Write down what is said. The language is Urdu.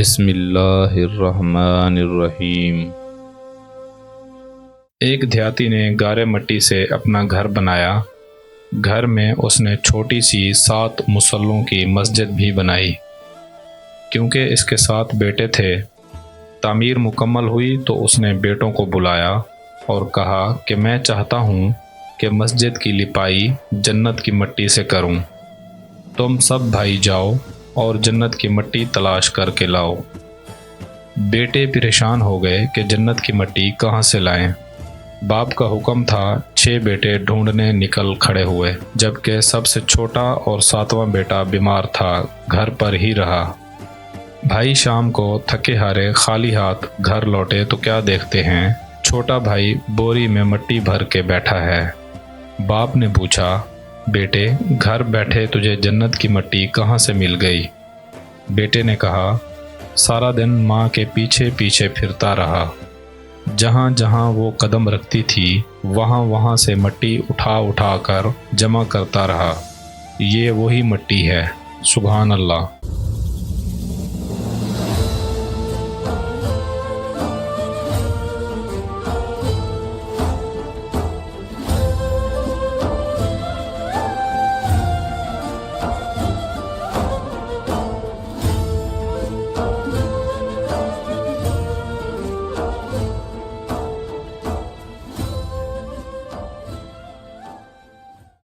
بسم اللہ الرحمن الرحیم۔ ایک دیہاتی نے گارے مٹی سے اپنا گھر بنایا۔ گھر میں اس نے چھوٹی سی 7 مصلوں کی مسجد بھی بنائی، کیونکہ اس کے 7 بیٹے تھے۔ تعمیر مکمل ہوئی تو اس نے بیٹوں کو بلایا اور کہا کہ میں چاہتا ہوں کہ مسجد کی لپائی جنت کی مٹی سے کروں۔ تم سب بھائی جاؤ اور جنت کی مٹی تلاش کر کے لاؤ۔ بیٹے پریشان ہو گئے کہ جنت کی مٹی کہاں سے لائیں۔ باپ کا حکم تھا، 6 بیٹے ڈھونڈنے نکل کھڑے ہوئے، جبکہ سب سے چھوٹا اور 7واں بیٹا بیمار تھا، گھر پر ہی رہا۔ بھائی شام کو تھکے ہارے خالی ہاتھ گھر لوٹے تو کیا دیکھتے ہیں، چھوٹا بھائی بوری میں مٹی بھر کے بیٹھا ہے۔ باپ نے پوچھا، بیٹے گھر بیٹھے تجھے جنت کی مٹی کہاں سے مل گئی؟ بیٹے نے کہا، سارا دن ماں کے پیچھے پیچھے پھرتا رہا، جہاں جہاں وہ قدم رکھتی تھی وہاں سے مٹی اٹھا کر جمع کرتا رہا، یہ وہی مٹی ہے۔ سبحان اللہ۔